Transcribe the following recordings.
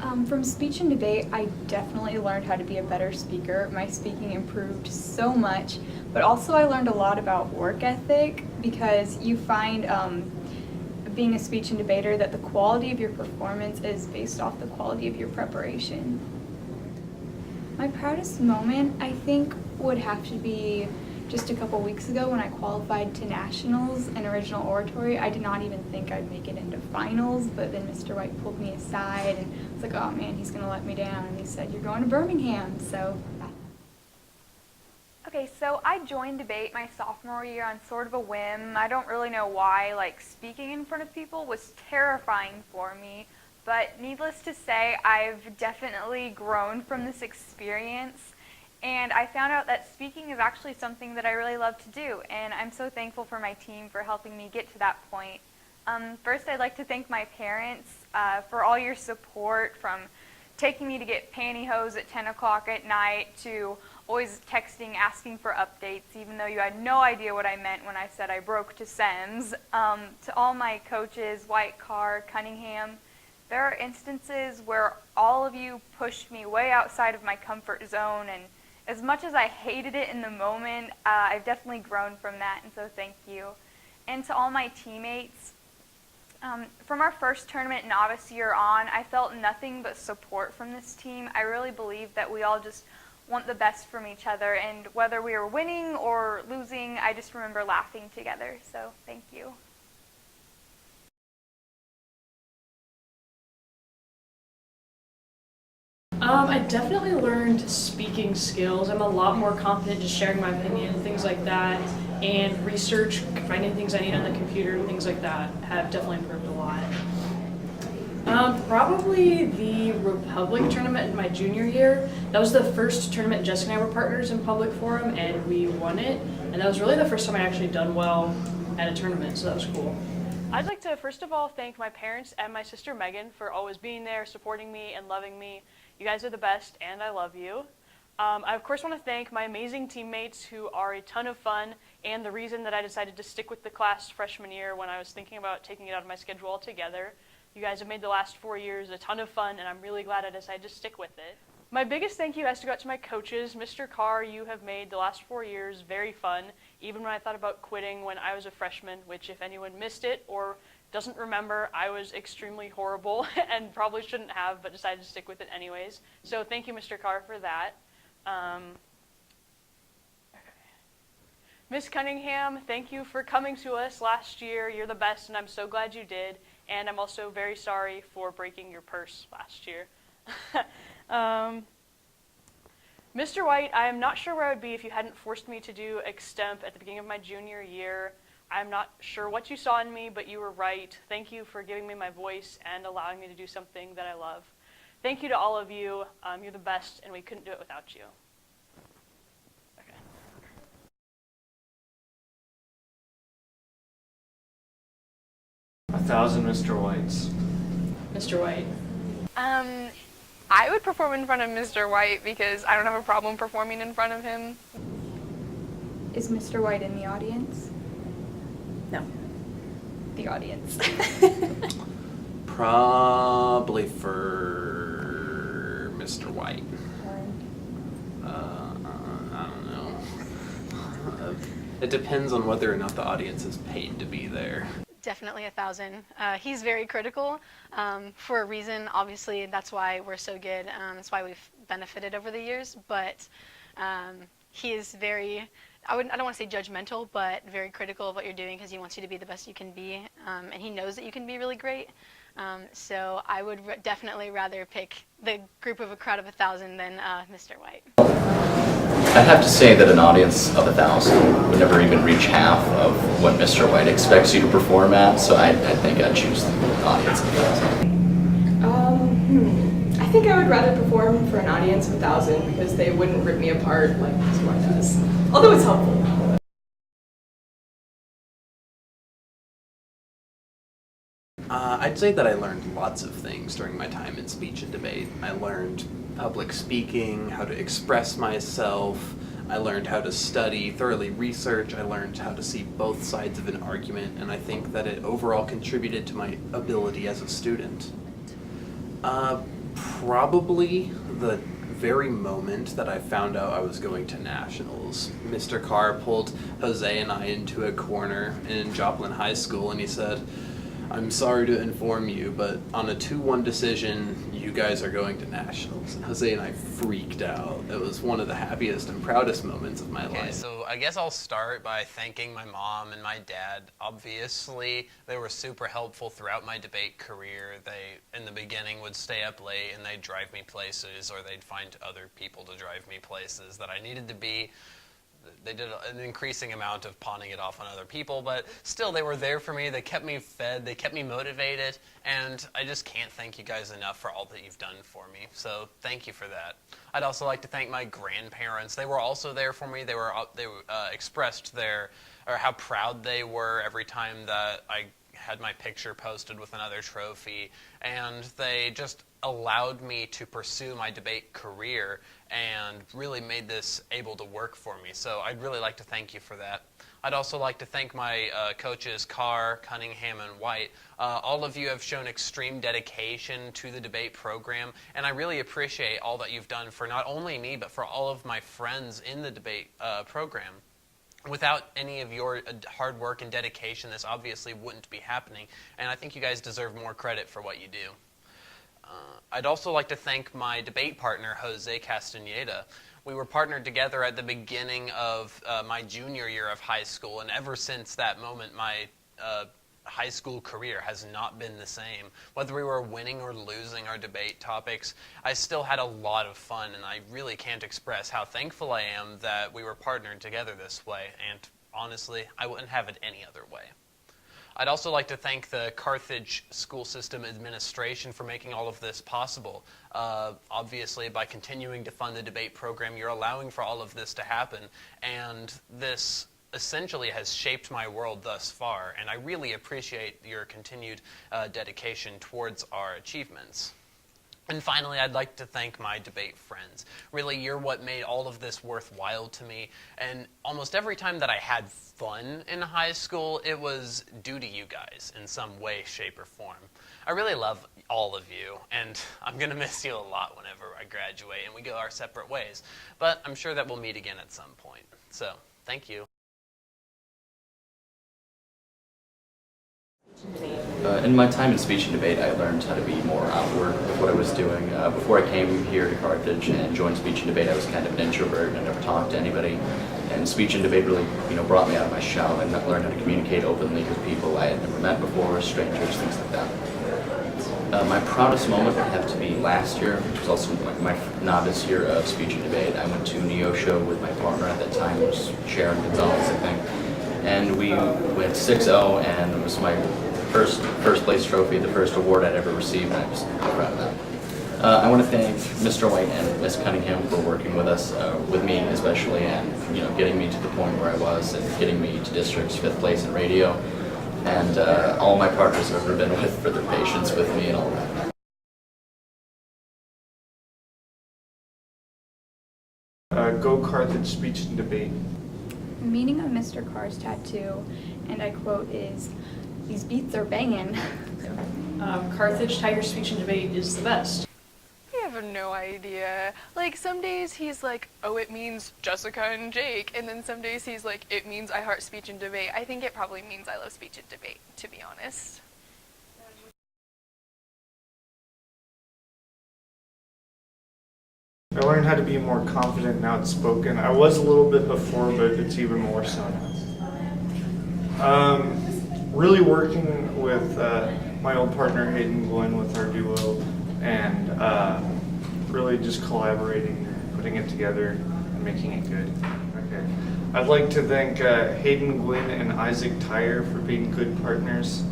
From speech and debate, I definitely learned how to be a better speaker. My speaking improved so much, but also I learned a lot about work ethic because you find being a speech and debater that the quality of your performance is based off the quality of your preparation. My proudest moment, I think, would have to be just a couple weeks ago when I qualified to nationals in original oratory. I did not even think I'd make it into finals, but then Mr. Whyte pulled me aside and was like, oh man, he's gonna let me down. And he said, you're going to Birmingham, so. Okay, so I joined debate my sophomore year on sort of a whim. I don't really know why, like speaking in front of people was terrifying for me, but needless to say, I've definitely grown from this experience. And I found out that speaking is actually something that I really love to do, and I'm so thankful for my team for helping me get to that point. First, I'd like to thank my parents for all your support, from taking me to get pantyhose at 10 o'clock at night to always texting, asking for updates, even though you had no idea what I meant when I said I broke to SEMS. To all my coaches, Whyte, Carr, Cunningham, there are instances where all of you pushed me way outside of my comfort zone, and as much as I hated it in the moment, I've definitely grown from that, and so thank you. And to all my teammates, from our first tournament novice year on, I felt nothing but support from this team. I really believe that we all just want the best from each other, and whether we were winning or losing, I just remember laughing together, so thank you. I definitely learned speaking skills. I'm a lot more confident just sharing my opinion, things like that, and research, finding things I need on the computer, things like that have definitely improved a lot. Probably the Republic tournament in my junior year. That was the first tournament Jessica and I were partners in public forum, and we won it. And that was really the first time I actually done well at a tournament, so that was cool. I'd like to first of all thank my parents and my sister Megan for always being there, supporting me, and loving me. You guys are the best, and I love you. I of course want to thank my amazing teammates who are a ton of fun, and the reason that I decided to stick with the class freshman year when I was thinking about taking it out of my schedule altogether. You guys have made the last 4 years a ton of fun, and I'm really glad I decided to stick with it. My biggest thank you has to go out to my coaches. Mr. Carr, you have made the last 4 years very fun, even when I thought about quitting when I was a freshman, which if anyone missed it or doesn't remember, I was extremely horrible and probably shouldn't have, but decided to stick with it anyways. So thank you, Mr. Carr, for that. Miss Cunningham, thank you for coming to us last year. You're the best, and I'm so glad you did. And I'm also very sorry for breaking your purse last year. Mr. Whyte, I am not sure where I would be if you hadn't forced me to do extemp at the beginning of my junior year. I'm not sure what you saw in me, but you were right. Thank you for giving me my voice and allowing me to do something that I love. Thank you to all of you. You're the best, and we couldn't do it without you. Okay. 1,000 Mr. Whytes. Mr. Whyte. I would perform in front of Mr. Whyte because I don't have a problem performing in front of him. Is Mr. Whyte in the audience? No. The audience. Probably for Mr. Whyte. I don't know. It depends on whether or not the audience is paid to be there. Definitely 1,000. He's very critical for a reason. Obviously, that's why we're so good. That's why we've benefited over the years. But he is very, I don't want to say judgmental, but very critical of what you're doing because he wants you to be the best you can be. And he knows that you can be really great. So I would definitely rather pick the group of a crowd of 1,000 than Mr. Whyte. I'd have to say that an audience of 1,000 would never even reach half of what Mr. Whyte expects you to perform at, so I think I'd choose the audience of 1,000. I think I would rather perform for an audience of 1,000 because they wouldn't rip me apart like Mr. Whyte does. Although it's helpful. I'd say that I learned lots of things during my time in speech and debate. I learned public speaking, how to express myself. I learned how to study, thoroughly research. I learned how to see both sides of an argument, and I think that it overall contributed to my ability as a student. Probably the very moment that I found out I was going to nationals. Mr. Carr pulled Jose and I into a corner in Joplin High School and he said, "I'm sorry to inform you, but on a 2-1 decision, you guys are going to nationals." And Jose and I freaked out. It was one of the happiest and proudest moments of my life. So I guess I'll start by thanking my mom and my dad. Obviously, they were super helpful throughout my debate career. They, in the beginning, would stay up late and they'd drive me places, or they'd find other people to drive me places that I needed to be. They did an increasing amount of pawning it off on other people, but still they were there for me. They kept me fed, they kept me motivated, and I just can't thank you guys enough for all that you've done for me. So thank you for that. I'd also like to thank my grandparents. They were also there for me. They expressed how proud they were every time that I had my picture posted with another trophy, and they just allowed me to pursue my debate career and really made this able to work for me. So I'd really like to thank you for that. I'd also like to thank my coaches, Carr, Cunningham, and White. All of you have shown extreme dedication to the debate program, and I really appreciate all that you've done for not only me, but for all of my friends in the debate program. Without any of your hard work and dedication, this obviously wouldn't be happening, and I think you guys deserve more credit for what you do. I'd also like to thank my debate partner, Jose Castaneda. We were partnered together at the beginning of my junior year of high school, and ever since that moment, my high school career has not been the same. Whether we were winning or losing our debate topics, I still had a lot of fun, and I really can't express how thankful I am that we were partnered together this way, and honestly, I wouldn't have it any other way. I'd also like to thank the Carthage school system administration for making all of this possible. Obviously, by continuing to fund the debate program, you're allowing for all of this to happen, and this essentially has shaped my world thus far, and I really appreciate your continued dedication towards our achievements. And finally, I'd like to thank my debate friends. Really, you're what made all of this worthwhile to me, and almost every time that I had fun in high school, it was due to you guys in some way, shape, or form. I really love all of you, and I'm going to miss you a lot whenever I graduate and we go our separate ways, but I'm sure that we'll meet again at some point. So, thank you. In my time in speech and debate, I learned how to be more outward with what I was doing. Before I came here to Carthage and joined speech and debate, I was kind of an introvert and I never talked to anybody. And speech and debate really, brought me out of my shell and learned how to communicate openly with people I had never met before, strangers, things like that. My proudest moment would have to be last year, which was also my novice year of speech and debate. I went to Neosho with my partner at that time, which was Sharon Gonzalez, I think. And we went 6-0, and it was my first place trophy, the first award I'd ever received, and I'm just proud of that. I want to thank Mr. Whyte and Ms. Cunningham for working with us, with me especially, and getting me to the point where I was, and getting me to district's 5th place in radio, and all my partners I've ever been with for their patience with me and all that. Go Carthage speech and debate. The meaning of Mr. Carr's tattoo, and I quote, is, "These beats are banging." Carthage Tiger speech and debate is the best. I have no idea. Like, some days he's like, oh, it means Jessica and Jake, and then some days he's like, it means I heart speech and debate. I think it probably means I love speech and debate, to be honest. I learned how to be more confident and outspoken. I was a little bit before, but it's even more so now. Really working with my old partner Hayden Glenn with our duo, and really just collaborating, putting it together, and making it good. Okay. I'd like to thank Hayden Glenn and Isaac Tyre for being good partners.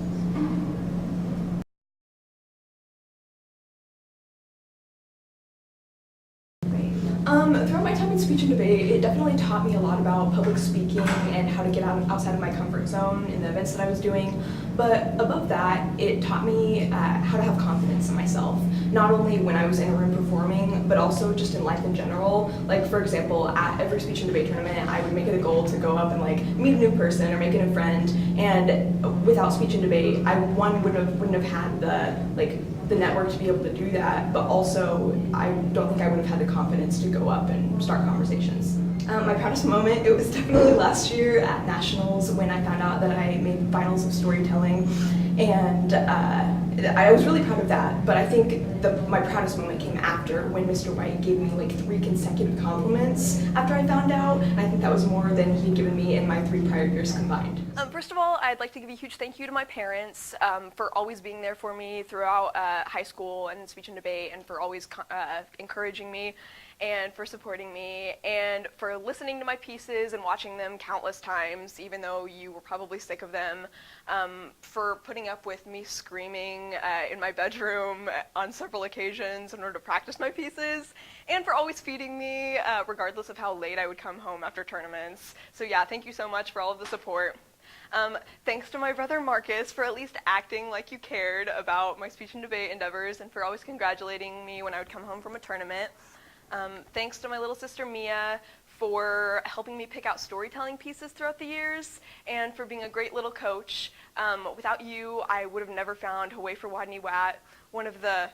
Throughout my time in speech and debate, it definitely taught me a lot about public speaking and how to get outside of my comfort zone in the events that I was doing. But above that, it taught me how to have confidence in myself, not only when I was in a room performing, but also just in life in general. Like, for example, at every speech and debate tournament, I would make it a goal to go up and meet a new person or make a new friend. And without speech and debate, I wouldn't have had the the network to be able to do that, but also I don't think I would have had the confidence to go up and start conversations. My proudest moment, it was definitely last year at Nationals when I found out that I made finals of storytelling, and I was really proud of that, but I think my proudest moment came after when Mr.Whyte gave me like 3 consecutive compliments after I found out, and I think that was more than he'd given me in my 3 prior years combined. First of all, I'd like to give a huge thank you to my parents for always being there for me throughout high school and speech and debate, and for always encouraging me and for supporting me, and for listening to my pieces and watching them countless times, even though you were probably sick of them, for putting up with me screaming in my bedroom on several occasions in order to practice my pieces, and for always feeding me regardless of how late I would come home after tournaments. So yeah, thank you so much for all of the support. Thanks to my brother Marcus for at least acting like you cared about my speech and debate endeavors, and for always congratulating me when I would come home from a tournament. Thanks to my little sister Mia for helping me pick out storytelling pieces throughout the years, and for being a great little coach. Without you, I would have never found Away for Wadney Wat, one of the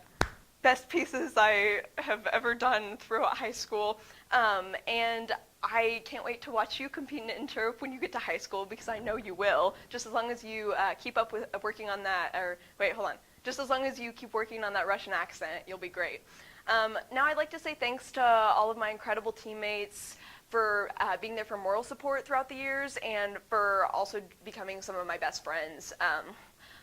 best pieces I have ever done throughout high school. And I can't wait to watch you compete in Interp when you get to high school, because I know you will, just as long as you keep up with working on that, or wait, hold on. Just as long as you keep working on that Russian accent, you'll be great. Now I'd like to say thanks to all of my incredible teammates for being there for moral support throughout the years, and for also becoming some of my best friends.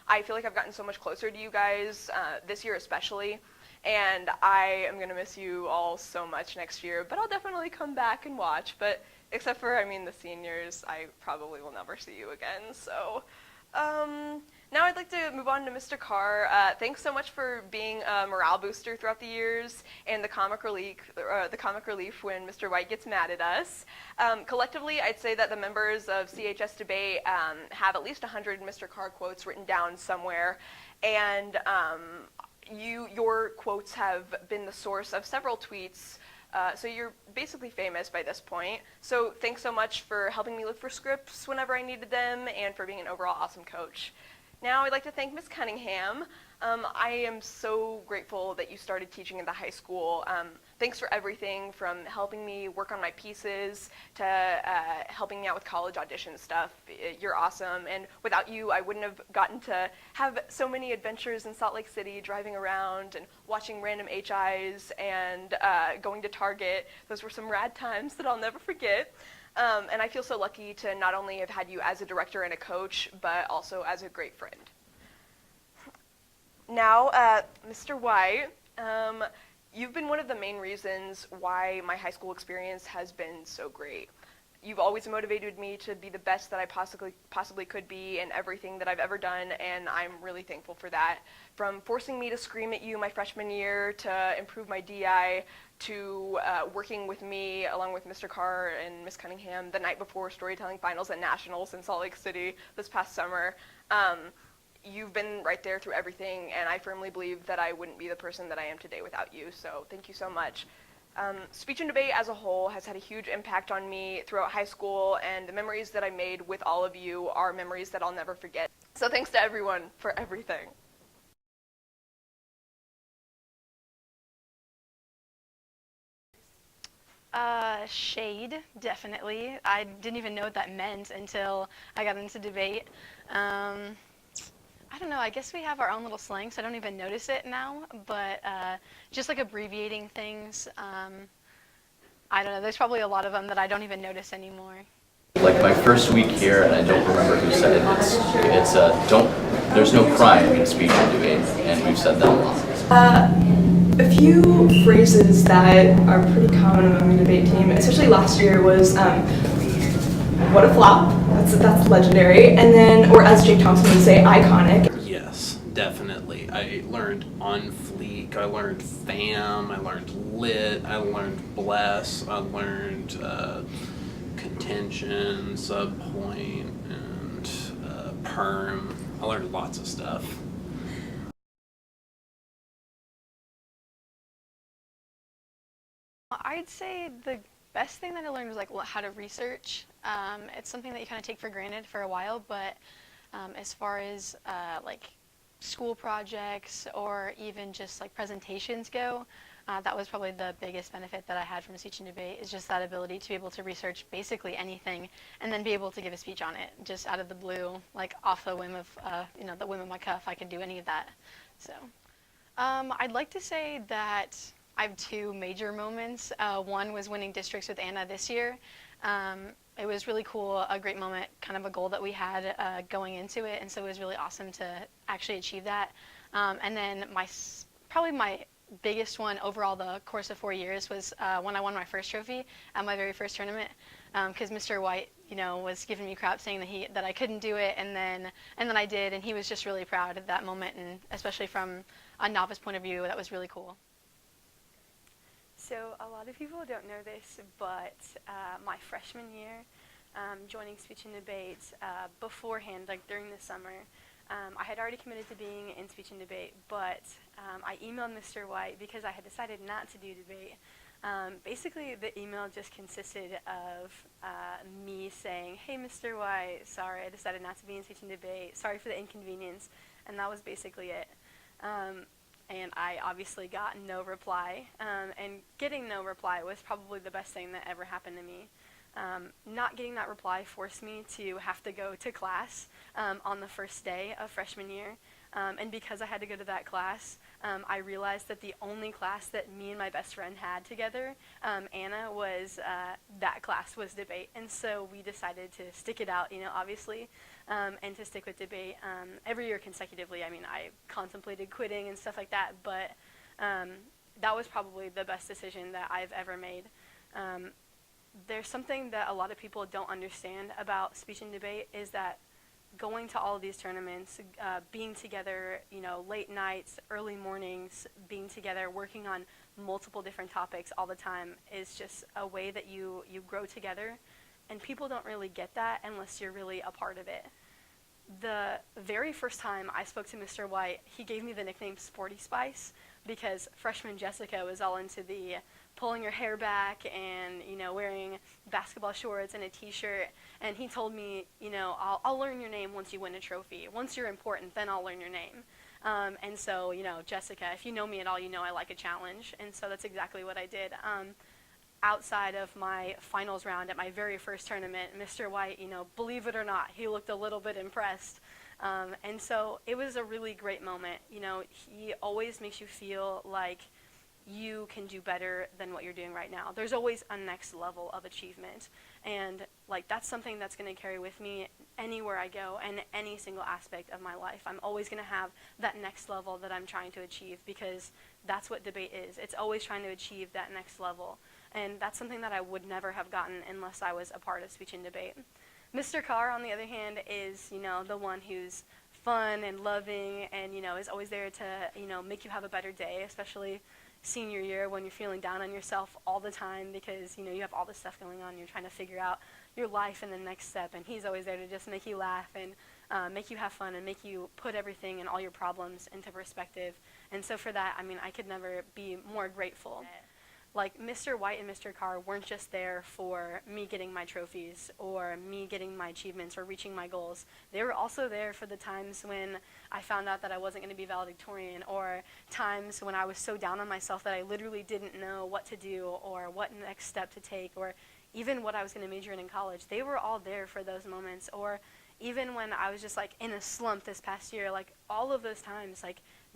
I feel like I've gotten so much closer to you guys this year especially, and I am going to miss you all so much next year, but I'll definitely come back and watch. But except for, I mean, the seniors, I probably will never see you again. So now I'd like to move on to Mr. Carr. Thanks so much for being a morale booster throughout the years, and the comic relief when Mr. Whyte gets mad at us. Collectively, I'd say that the members of CHS Debate have at least 100 Mr. Carr quotes written down somewhere, and your quotes have been the source of several tweets, so you're basically famous by this point. So thanks so much for helping me look for scripts whenever I needed them, and for being an overall awesome coach. Now I'd like to thank Ms. Cunningham. I am so grateful that you started teaching in the high school. Thanks for everything, from helping me work on my pieces to helping me out with college audition stuff. You're awesome, and without you, I wouldn't have gotten to have so many adventures in Salt Lake City, driving around and watching random HIs and going to Target. Those were some rad times that I'll never forget. And I feel so lucky to not only have had you as a director and a coach, but also as a great friend. Now, Mr. Whyte, you've been one of the main reasons why my high school experience has been so great. You've always motivated me to be the best that I possibly could be in everything that I've ever done, and I'm really thankful for that. From forcing me to scream at you my freshman year, to improve my DI, to working with me along with Mr. Carr and Ms. Cunningham the night before storytelling finals at Nationals in Salt Lake City this past summer. You've been right there through everything, and I firmly believe that I wouldn't be the person that I am today without you, so thank you so much. Speech and debate as a whole has had a huge impact on me throughout high school, and the memories that I made with all of you are memories that I'll never forget. So thanks to everyone for everything. Shade, definitely. I didn't even know what that meant until I got into debate. I don't know, I guess we have our own little slang, so I don't even notice it now, but just like abbreviating things, I don't know, there's probably a lot of them that I don't even notice anymore. Like my first week here, and I don't remember who said it, there's no crime in speech and debate, and we've said that a lot. A few phrases that are pretty common among the debate team, especially last year, was what a flop. That's legendary. And then, or as Jake Thompson would say, iconic. Yes, definitely. I learned on fleek, I learned fam, I learned lit, I learned bless, I learned contention, subpoint, and perm. I learned lots of stuff. I'd say the best thing that I learned was like how to research. It's something that you kind of take for granted for a while, but as far as like school projects or even just like presentations go, that was probably the biggest benefit that I had from speech and debate, is just that ability to be able to research basically anything and then be able to give a speech on it just out of the blue, like off the whim of, the whim of my cuff. I could do any of that. So I'd like to say that I have two major moments. One was winning districts with Anna this year. It was really cool, a great moment, kind of a goal that we had going into it, and so it was really awesome to actually achieve that. And then probably my biggest one overall the course of 4 years was when I won my first trophy at my very first tournament, because Mr.Whyte, was giving me crap saying that I couldn't do it, and then I did, and he was just really proud at that moment, and especially from a novice point of view, that was really cool. So a lot of people don't know this, but my freshman year, joining speech and debate, beforehand, like during the summer, I had already committed to being in speech and debate, but I emailed Mr.Whyte because I had decided not to do debate. Basically, the email just consisted of me saying, "Hey, Mr.Whyte, sorry, I decided not to be in speech and debate. Sorry for the inconvenience," and that was basically it. And I obviously got no reply, and getting no reply was probably the best thing that ever happened to me. Not getting that reply forced me to have to go to class on the first day of freshman year, and because I had to go to that class, I realized that the only class that me and my best friend had together, Anna, was that class was debate, and so we decided to stick it out, obviously, and to stick with debate every year consecutively. I mean, I contemplated quitting and stuff like that, but that was probably the best decision that I've ever made. There's something that a lot of people don't understand about speech and debate, is that going to all of these tournaments, being together, late nights, early mornings, being together, working on multiple different topics all the time is just a way that you grow together, and people don't really get that unless you're really a part of it. The very first time I spoke to Mr.Whyte, he gave me the nickname Sporty Spice because freshman Jessica was all into the pulling her hair back and, wearing basketball shorts and a t-shirt, and he told me, I'll learn your name once you win a trophy. Once you're important, then I'll learn your name. And so, Jessica, if you know me at all, I like a challenge, and so that's exactly what I did. Outside of my finals round at my very first tournament, Mr.Whyte, believe it or not, he looked a little bit impressed. And so it was a really great moment. He always makes you feel like you can do better than what you're doing right now. There's always a next level of achievement. And that's something that's going to carry with me anywhere I go and any single aspect of my life. I'm always going to have that next level that I'm trying to achieve, because that's what debate is. It's always trying to achieve that next level. And that's something that I would never have gotten unless I was a part of speech and debate. Mr.Carr, on the other hand, is, the one who's fun and loving and, is always there to, make you have a better day, especially senior year when you're feeling down on yourself all the time because, you have all this stuff going on. You're trying to figure out your life and the next step, and he's always there to just make you laugh and make you have fun and make you put everything and all your problems into perspective. And so for that, I could never be more grateful. Mr.Whyte and Mr.Carr weren't just there for me getting my trophies or me getting my achievements or reaching my goals. They were also there for the times when I found out that I wasn't going to be valedictorian, or times when I was so down on myself that I literally didn't know what to do or what next step to take, or even what I was going to major in college. They were all there for those moments. Or even when I was just in a slump this past year, all of those times,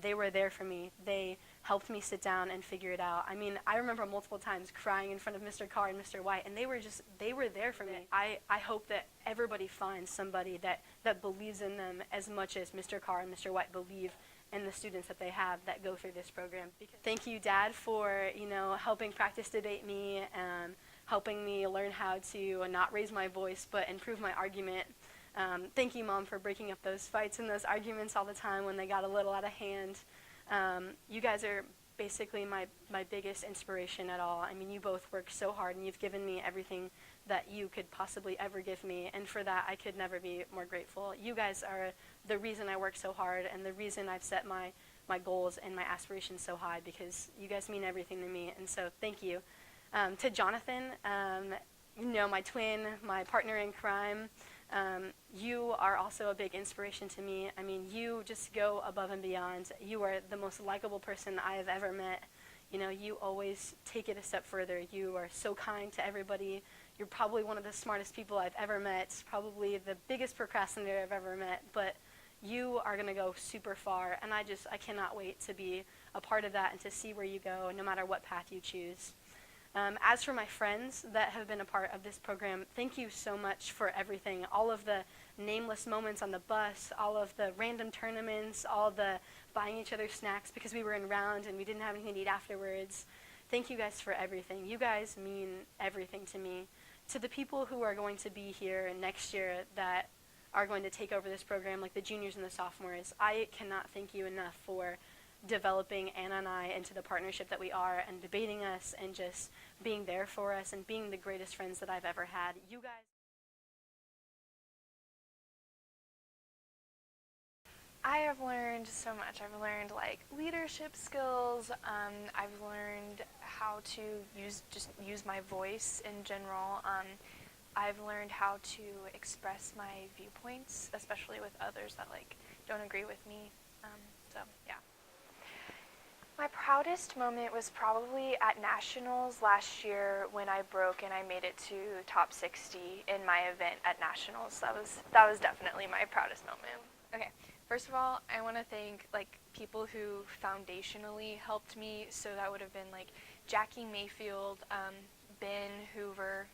they were there for me. They helped me sit down and figure it out. I remember multiple times crying in front of Mr. Carr and Mr. Whyte, and they were there for me. I hope that everybody finds somebody that believes in them as much as Mr. Carr and Mr. Whyte believe in the students that they have that go through this program. Thank you, Dad, for helping practice debate me, helping me learn how to not raise my voice but improve my argument. Thank you, Mom, for breaking up those fights and those arguments all the time when they got a little out of hand. You guys are basically my biggest inspiration at all. You both work so hard, and you've given me everything that you could possibly ever give me, and for that I could never be more grateful. You guys are the reason I work so hard and the reason I've set my goals and my aspirations so high, because you guys mean everything to me, and so thank you. To Jonathan, my twin, my partner in crime, You are also a big inspiration to me. I mean, you just go above and beyond. You are the most likable person I have ever met. You know, you always take it a step further. You are so kind to everybody. You're probably one of the smartest people I've ever met, probably the biggest procrastinator I've ever met, but you are going to go super far, and I cannot wait to be a part of that and to see where you go, no matter what path you choose. As for my friends that have been a part of this program, thank you so much for everything. All of the nameless moments on the bus, all of the random tournaments, all the buying each other snacks because we were in round and we didn't have anything to eat afterwards. Thank you guys for everything. You guys mean everything to me. To the people who are going to be here next year that are going to take over this program, like the juniors and the sophomores, I cannot thank you enough for developing Anna and I into the partnership that we are and debating us and just being there for us and being the greatest friends that I've ever had. You guys. I have learned so much. I've learned like leadership skills. I've learned how to use my voice in general. I've learned how to express my viewpoints, especially with others that like don't agree with me. So yeah. My proudest moment was probably at Nationals last year when I broke and I made it to top 60 in my event at Nationals. That was definitely my proudest moment. Okay, first of all, I want to thank like people who foundationally helped me. So that would have been like Jackie Mayfield, Ben Hoover,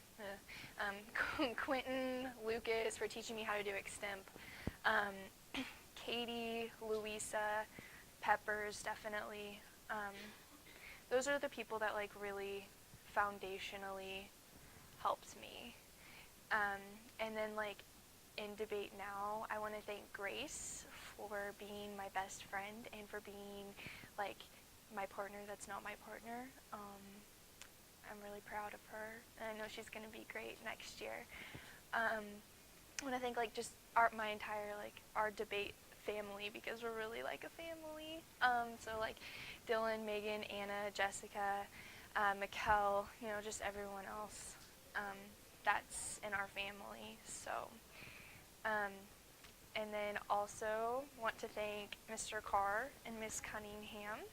Quentin Lucas for teaching me how to do extemp, Katie, Louisa, Peppers, definitely. Those are the people that like really foundationally helped me. And then like in debate now, I want to thank Grace for being my best friend and for being like my partner that's not my partner. I'm really proud of her, and I know she's going to be great next year. I want to thank like just my entire like our debate family because we're really like a family. So like Dylan, Megan, Anna, Jessica, Maquelle, you know, just everyone else that's in our family. So, and then also want to thank Mr.Carr and Miss Cunningham.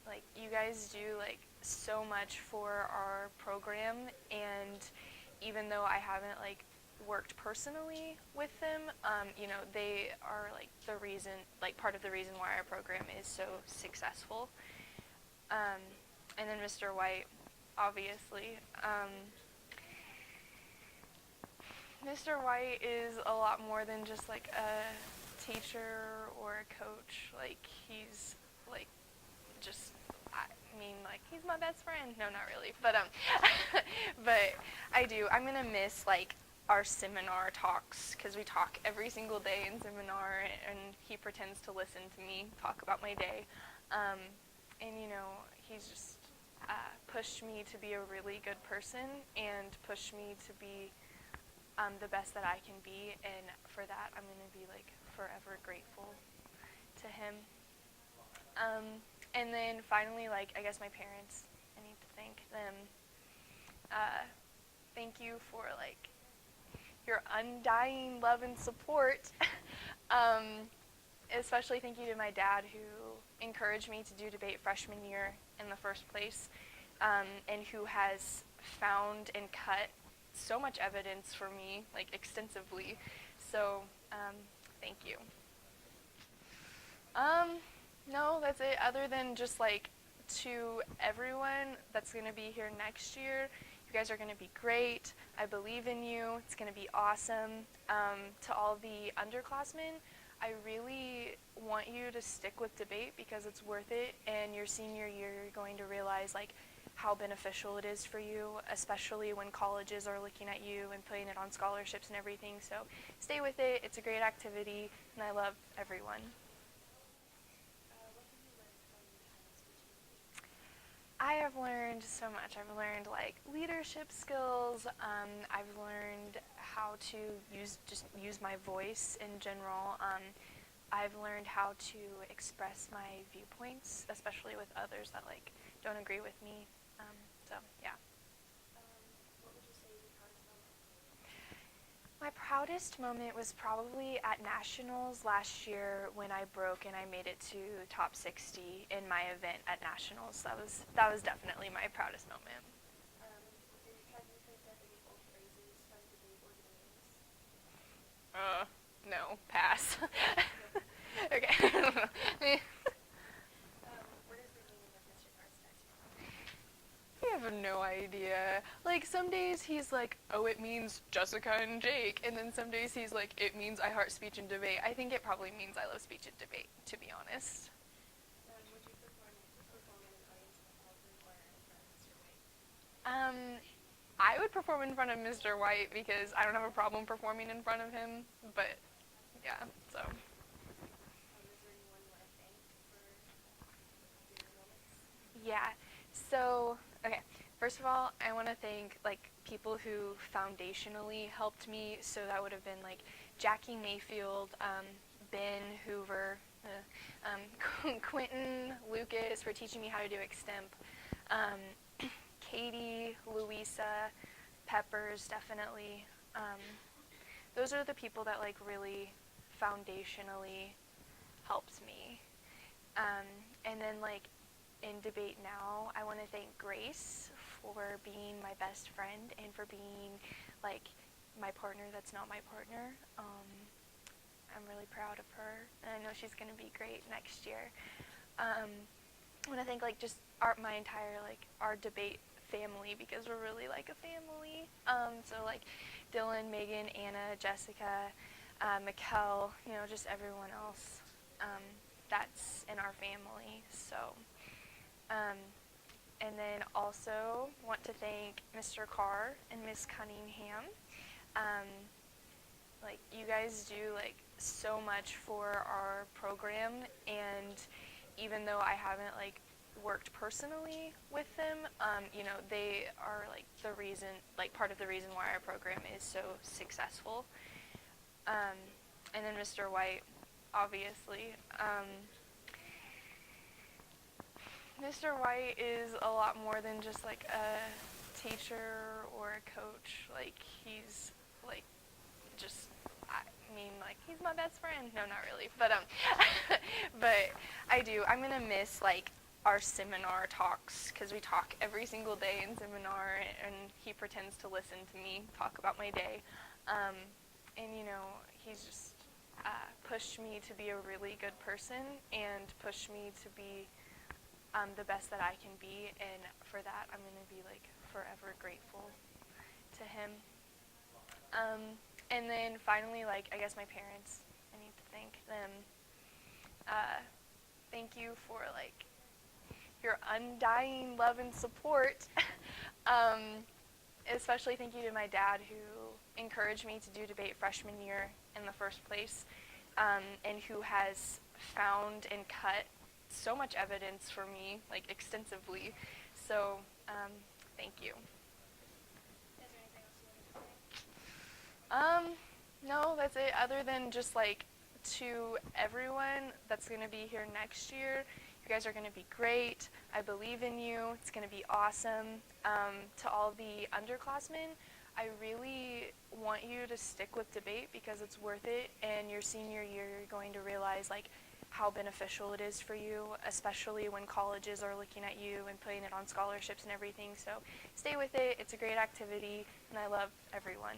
Like you guys do like so much for our program, and even though I haven't like worked personally with them, you know, they are like the reason, like part of the reason why our program is so successful. And then Mr. Whyte, obviously. Mr. Whyte is a lot more than just like a teacher or a coach. Like he's like just, I mean, like he's my best friend. No, not really, but but I do. I'm gonna miss like our seminar talks because we talk every single day in seminar, and he pretends to listen to me talk about my day, and you know, he's just pushed me to be a really good person and pushed me to be the best that I can be, and for that I'm going to be like forever grateful to him. And then finally, like I guess my parents, I need to thank them. Thank you for like your undying love and support. Especially thank you to my dad who encouraged me to do debate freshman year in the first place, and who has found and cut so much evidence for me, like extensively. So thank you. No, that's it. Other than just like to everyone that's going to be here next year, you guys are going to be great. I believe in you. It's going to be awesome. To all the underclassmen, I really want you to stick with debate because it's worth it. And your senior year, you're going to realize like how beneficial it is for you, especially when colleges are looking at you and putting it on scholarships and everything. So stay with it. It's a great activity, and I love everyone. I have learned so much. I've learned like leadership skills. I've learned how to use my voice in general. I've learned how to express my viewpoints, especially with others that like don't agree with me. So yeah. What would you say is your proudest moment? proudest moment was probably at nationals last year when I broke and I made it to top 60 in my event at nationals. That was definitely my proudest moment. No, pass. Okay. I have no idea. Like, some days he's like, oh, it means Jessica and Jake, and then some days he's like, it means I heart speech and debate. I think it probably means I love speech and debate, to be honest. Would you perform in an audience with all three or in front of Mr. Whyte? I would perform in front of Mr. Whyte because I don't have a problem performing in front of him, but yeah, so. Is there anyone you want to thank for your moments? Yeah, so, okay, first of all, I want to thank, like, people who foundationally helped me, so that would have been, like, Jackie Mayfield, Ben Hoover, Quentin, Lucas for teaching me how to do extemp, Katie, Louisa, Peppers, definitely. Those are the people that, like, really foundationally helped me. And then, like, in debate now, I want to thank Grace for being my best friend and for being, like, my partner that's not my partner. I'm really proud of her, and I know she's going to be great next year. I want to thank, like, just my entire, like, our debate family, because we're really like a family. So, like, Dylan, Megan, Anna, Jessica, Maquelle, you know, just everyone else that's in our family. So, and then also want to thank Mr.Carr and Ms. Cunningham. Like, you guys do, like, so much for our program, and even though I haven't, like, worked personally with them, you know, they are, like, the reason, like, part of the reason why our program is so successful. And then Mr. Whyte, obviously. Mr. Whyte is a lot more than just, like, a teacher or a coach. Like, he's, like, just, I mean, like, he's my best friend. No, not really, but but I do. I'm gonna miss, like, our seminar talks, because we talk every single day in seminar, and he pretends to listen to me talk about my day. And, you know, he's just pushed me to be a really good person and pushed me to be the best that I can be, and for that I'm going to be, like, forever grateful to him. And then finally, like, I guess my parents, I need to thank them. Thank you for, like, your undying love and support. Especially thank you to my dad, who encouraged me to do debate freshman year in the first place, and who has found and cut so much evidence for me, like, extensively. So, thank you. Is there anything else you want to say? No, that's it. Other than just, like, to everyone that's going to be here next year, you guys are going to be great. I believe in you. It's going to be awesome. To all the underclassmen, I really want you to stick with debate because it's worth it. And your senior year, you're going to realize, like, how beneficial it is for you, especially when colleges are looking at you and putting it on scholarships and everything. So stay with it. It's a great activity, and I love everyone.